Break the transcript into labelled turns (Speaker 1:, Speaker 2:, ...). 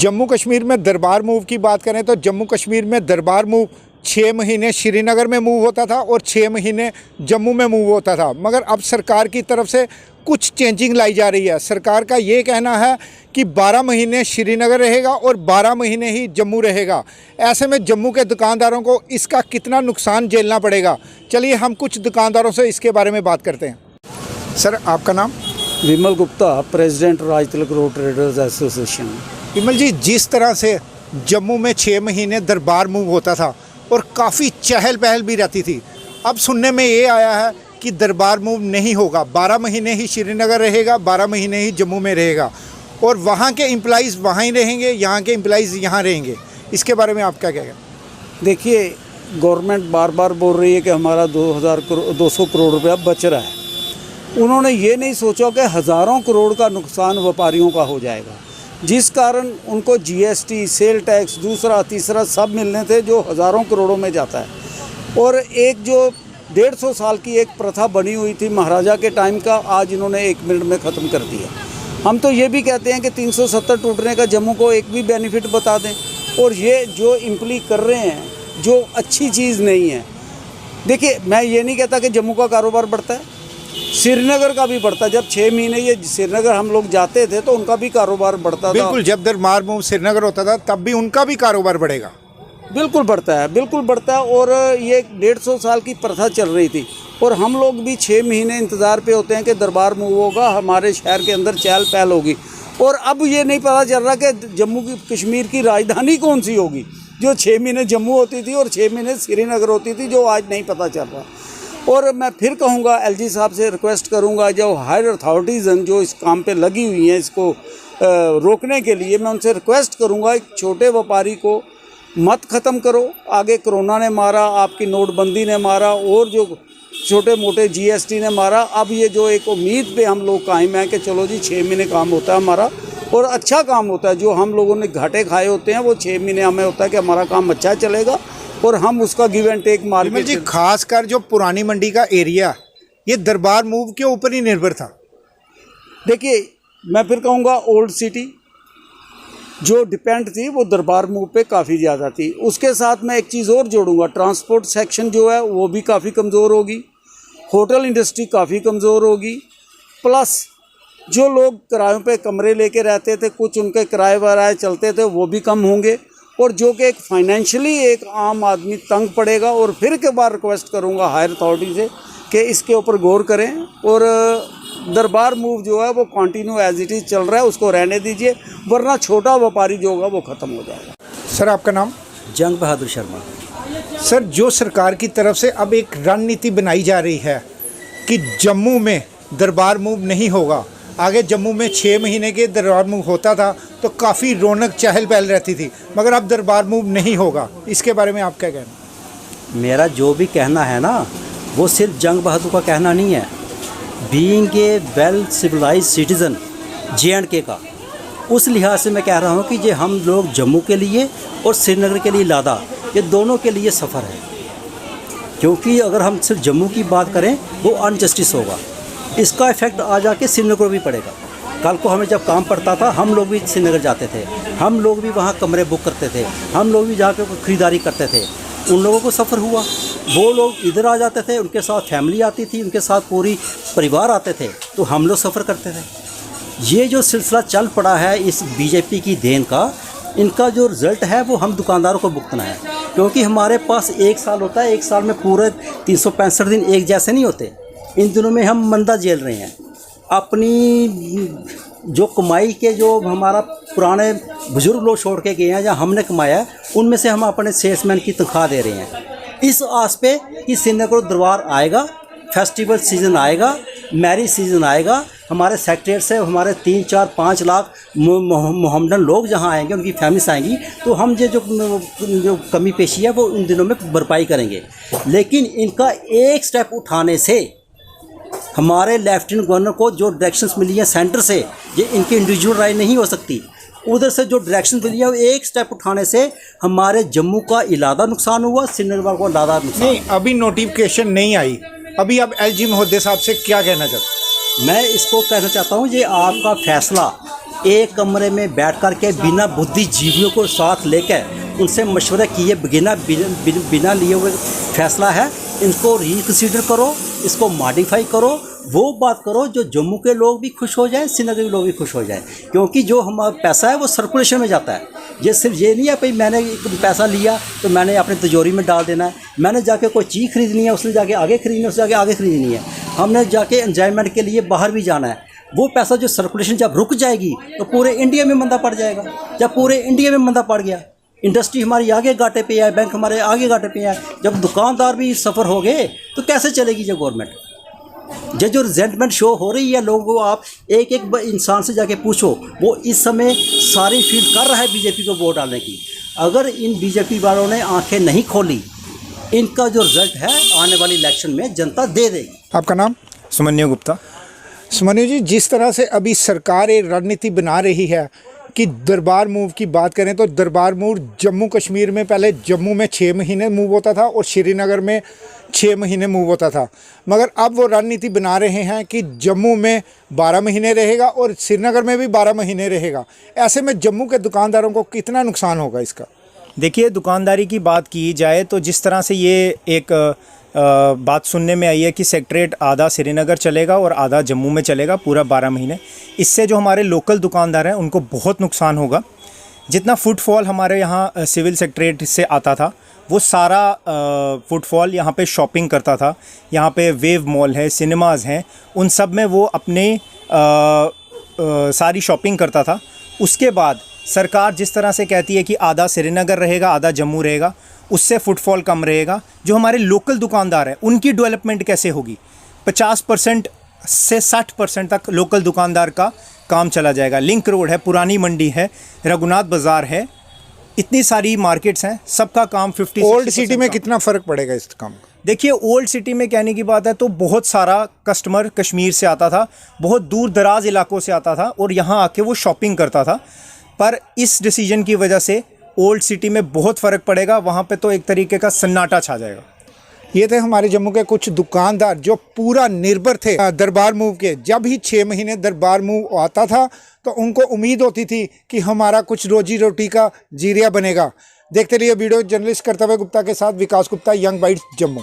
Speaker 1: जम्मू कश्मीर में दरबार मूव की बात करें तो जम्मू कश्मीर में दरबार मूव 6 महीने श्रीनगर में मूव होता था और 6 महीने जम्मू में मूव होता था। मगर अब सरकार की तरफ से कुछ चेंजिंग लाई जा रही है। सरकार का ये कहना है कि 12 महीने श्रीनगर रहेगा और 12 महीने ही जम्मू रहेगा। ऐसे में जम्मू के दुकानदारों को इसका कितना नुकसान झेलना पड़ेगा, चलिए हम कुछ दुकानदारों से इसके बारे में बात करते हैं। सर, आपका नाम?
Speaker 2: Vimal Gupta, president Rajtilak road traders association.
Speaker 1: Vimal ji, जिस तरह से जम्मू में 6 महीने दरबार मूव होता था और काफ़ी चहल पहल भी रहती थी, अब सुनने में ये आया है कि दरबार मूव नहीं होगा, 12 महीने ही श्रीनगर रहेगा, 12 महीने ही जम्मू में रहेगा और वहाँ के एम्प्लॉइज़ वहाँ ही रहेंगे, यहाँ के एम्प्लॉइज़ यहाँ रहेंगे। इसके बारे में आप क्या कहेंगे?
Speaker 2: देखिए, गवर्नमेंट बार बार बोल रही है कि हमारा 200 करोड़ रुपया बच रहा है। उन्होंने ये नहीं सोचा कि हज़ारों करोड़ का नुकसान व्यापारियों का हो जाएगा, जिस कारण उनको जीएसटी, सेल टैक्स, दूसरा तीसरा सब मिलने थे जो हज़ारों करोड़ों में जाता है। और एक जो 150 साल की एक प्रथा बनी हुई थी महाराजा के टाइम का, आज इन्होंने 1 मिनट में ख़त्म कर दिया। हम तो ये भी कहते हैं कि 370 टूटने का जम्मू को एक भी बेनिफिट बता दें। और ये जो इम्प्ली कर रहे हैं, जो अच्छी चीज़ नहीं है। देखिए, मैं ये नहीं कहता कि जम्मू का कारोबार बढ़ता है, श्रीनगर का भी बढ़ता है। जब 6 महीने ये श्रीनगर हम लोग जाते थे तो उनका भी कारोबार बढ़ता था।
Speaker 1: बिल्कुल, जब दरबार मूव श्रीनगर होता था तब भी उनका भी कारोबार बढ़ेगा।
Speaker 2: बिल्कुल बढ़ता है, बिल्कुल बढ़ता है। और ये 150 साल की प्रथा चल रही थी और हम लोग भी 6 महीने इंतज़ार पे होते हैं कि दरबार मूव होगा, हमारे शहर के अंदर चहल पहल होगी। और अब ये नहीं पता चल रहा कि जम्मू की कश्मीर की राजधानी कौन सी होगी, जो 6 महीने जम्मू होती थी और 6 महीने श्रीनगर होती थी, जो आज नहीं पता चल रहा। और मैं फिर कहूँगा, एलजी साहब से रिक्वेस्ट करूँगा, जो हायर अथॉरिटीज़ हैं जो इस काम पे लगी हुई हैं इसको रोकने के लिए, मैं उनसे रिक्वेस्ट करूँगा, एक छोटे व्यापारी को मत ख़त्म करो। आगे कोरोना ने मारा, आपकी नोटबंदी ने मारा और जो छोटे मोटे जीएसटी ने मारा। अब ये जो एक उम्मीद पे हम लोग कायम हैं कि चलो जी 6 महीने काम होता है हमारा और अच्छा काम होता है। जो हम लोगों ने घाटे खाए होते हैं वो 6 महीने हमें होता है कि हमारा काम अच्छा चलेगा और हम उसका गिव एंड टेक मार्केट
Speaker 1: जी, खासकर जो पुरानी मंडी का एरिया, ये दरबार मूव के ऊपर ही निर्भर था।
Speaker 2: देखिए, मैं फिर कहूँगा ओल्ड सिटी जो डिपेंड थी वो दरबार मूव पे काफ़ी ज़्यादा थी। उसके साथ मैं एक चीज़ और जोड़ूंगा, ट्रांसपोर्ट सेक्शन जो है वो भी काफ़ी कमज़ोर होगी, होटल इंडस्ट्री काफ़ी कमज़ोर होगी, प्लस जो लोग किरायों पे कमरे लेके रहते थे, कुछ उनके किराए वराए चलते थे, वो भी कम होंगे और जो कि एक फाइनेंशियली एक आम आदमी तंग पड़ेगा। और फिर के बार रिक्वेस्ट करूंगा हायर अथॉरिटी से कि इसके ऊपर गौर करें और दरबार मूव जो है वो कंटिन्यू एज इट इज़ चल रहा है, उसको रहने दीजिए, वरना छोटा व्यापारी जो होगा वो ख़त्म हो जाएगा।
Speaker 1: सर, आपका नाम?
Speaker 3: जंग बहादुर शर्मा।
Speaker 1: सर, जो सरकार की तरफ से अब एक रणनीति बनाई जा रही है कि जम्मू में दरबार मूव नहीं होगा, आगे जम्मू में 6 महीने के दरबार मूव होता था तो काफ़ी रौनक चहल पहल रहती थी, मगर अब दरबार मूव नहीं होगा, इसके बारे में आप क्या कहना?
Speaker 3: मेरा जो भी कहना है ना, वो सिर्फ जंग बहादुर का कहना नहीं है। Being a well civilise citizen JNK का, उस लिहाज से मैं कह रहा हूँ कि ये हम लोग जम्मू के लिए और श्रीनगर के लिए लादा, ये दोनों के लिए सफ़र है। क्योंकि अगर हम सिर्फ जम्मू की बात करें वो अनजस्टिस होगा, इसका इफ़ेक्ट आ जाके श्रीनगर को भी पड़ेगा। कल को हमें जब काम पड़ता था, हम लोग भी श्रीनगर जाते थे, हम लोग भी वहाँ कमरे बुक करते थे, हम लोग भी जाके ख़रीदारी करते थे। उन लोगों को सफ़र हुआ, वो लोग इधर आ जाते थे, उनके साथ फैमिली आती थी, उनके साथ पूरी परिवार आते थे, तो हम लोग सफ़र करते थे। ये जो सिलसिला चल पड़ा है इस बीजेपी की देन का, इनका जो रिज़ल्ट है वो हम दुकानदारों को भुगतना है। क्योंकि हमारे पास 1 साल होता है, 1 साल में पूरे 365 दिन एक जैसे नहीं होते। इन दिनों में हम मंदा झेल रहे हैं। अपनी जो कमाई के जो हमारा पुराने बुजुर्ग लोग छोड़ के गए हैं या हमने कमाया है, उनमें से हम अपने सेल्समैन की तनख्वाह दे रहे हैं इस आस पे कि श्रीनगर दरबार आएगा, फेस्टिवल सीज़न आएगा, मैरिज सीज़न आएगा, हमारे सेक्रेटरी से हमारे 3, 4, 5 लाख मोहम्मदन लोग जहाँ आएंगे, उनकी फैमिलीज आएंगी, तो हम ये जो कमी पेशी है वो इन दिनों में भरपाई करेंगे। लेकिन इनका एक स्टेप उठाने से हमारे लेफ्टिनेंट गवर्नर को जो डायरेक्शंस मिली हैं सेंटर से, ये इनकी इंडिविजुअल राय नहीं हो सकती। उधर से जो डायरेक्शन मिली है वो एक स्टेप उठाने से हमारे जम्मू का इलादा नुकसान हुआ, श्रीनगर को इलादा नुकसान
Speaker 1: नहीं। अभी नोटिफिकेशन नहीं आई, अभी आप LG महोदय साहब से क्या कहना चाहते?
Speaker 3: मैं इसको कहना चाहता हूँ, ये आपका फैसला एक कमरे में बैठ कर के बिना बुद्धिजीवियों को साथ लेकर उनसे मशवरा किए बिना लिए हुए फैसला है। इनको रिकन्सिडर करो, इसको मॉडिफाई करो, वो बात करो जो जम्मू के लोग भी खुश हो जाएं, श्रीनगर के लोग भी खुश हो जाएं। क्योंकि जो हमारा पैसा है वो सर्कुलेशन में जाता है। ये सिर्फ ये नहीं है भाई मैंने पैसा लिया तो मैंने अपनी तिजोरी में डाल देना है। मैंने जाके कोई चीज़ खरीदनी है, उसने जाके आगे खरीदनी है, उसने जाके आगे खरीदनी है। हमने जाके एंजॉयमेंट के लिए बाहर भी जाना है। वो पैसा जो सर्कुलेशन जब रुक जाएगी तो पूरे इंडिया में मंदा पड़ जाएगा। जब पूरे इंडिया में मंदा पड़ गया, इंडस्ट्री हमारी आगे घाटे पे है, बैंक हमारे आगे घाटे पे है, जब दुकानदार भी सफ़र हो गए तो कैसे चलेगी जो गवर्नमेंट? जो रिजेंटमेंट शो हो रही है लोगों को, आप एक एक इंसान से जाके पूछो, वो इस समय सारी फील कर रहा है बीजेपी को वोट डालने की। अगर इन बीजेपी वालों ने आंखें नहीं खोली, इनका जो रिजल्ट है आने वाली इलेक्शन में जनता दे देगी।
Speaker 1: आपका नाम?
Speaker 4: सुमन्यु गुप्ता।
Speaker 1: सुमन्यु जी, जिस तरह से अभी सरकार एक रणनीति बना रही है कि दरबार मूव की बात करें तो दरबार मूव जम्मू कश्मीर में पहले जम्मू में 6 महीने मूव होता था और श्रीनगर में 6 महीने मूव होता था, मगर अब वो रणनीति बना रहे हैं कि जम्मू में 12 महीने रहेगा और श्रीनगर में भी 12 महीने रहेगा। ऐसे में जम्मू के दुकानदारों को कितना नुकसान होगा इसका?
Speaker 4: देखिए, दुकानदारी की बात की जाए तो जिस तरह से ये एक बात सुनने में आई है कि सेक्रेट आधा श्रीनगर चलेगा और आधा जम्मू में चलेगा पूरा 12 महीने, इससे जो हमारे लोकल दुकानदार हैं उनको बहुत नुकसान होगा। जितना फुटफॉल हमारे यहाँ सिविल सेक्रेट से आता था वो सारा फुटफॉल यहाँ पे शॉपिंग करता था। यहाँ पे वेव मॉल है, सिनेमाज़ हैं, उन सब में वो अपने सारी शॉपिंग करता था। उसके बाद सरकार जिस तरह से कहती है कि आधा श्रीनगर रहेगा आधा जम्मू रहेगा, उससे फुटफॉल कम रहेगा। जो हमारे लोकल दुकानदार हैं उनकी डेवलपमेंट कैसे होगी? 50% से 60% तक लोकल दुकानदार का काम चला जाएगा। लिंक रोड है, पुरानी मंडी है, रघुनाथ बाज़ार है, इतनी सारी मार्केट्स हैं, सबका काम 50।
Speaker 1: ओल्ड सिटी में कितना फ़र्क पड़ेगा इस काम का?
Speaker 4: देखिए, ओल्ड सिटी में कहने की बात है तो बहुत सारा कस्टमर कश्मीर से आता था, बहुत दूर दराज इलाकों से आता था और यहाँ आके वो शॉपिंग करता था। पर इस डिसीजन की वजह से ओल्ड सिटी में बहुत फ़र्क पड़ेगा, वहाँ पे तो एक तरीके का सन्नाटा छा जाएगा।
Speaker 1: ये थे हमारे जम्मू के कुछ दुकानदार जो पूरा निर्भर थे दरबार मूव के। जब ही 6 महीने दरबार मूव आता था तो उनको उम्मीद होती थी कि हमारा कुछ रोजी रोटी का जीरिया बनेगा। देखते रहिए वीडियो। जर्नलिस्ट कर्तव्य गुप्ता के साथ विकास गुप्ता, यंग बाइट्स, जम्मू।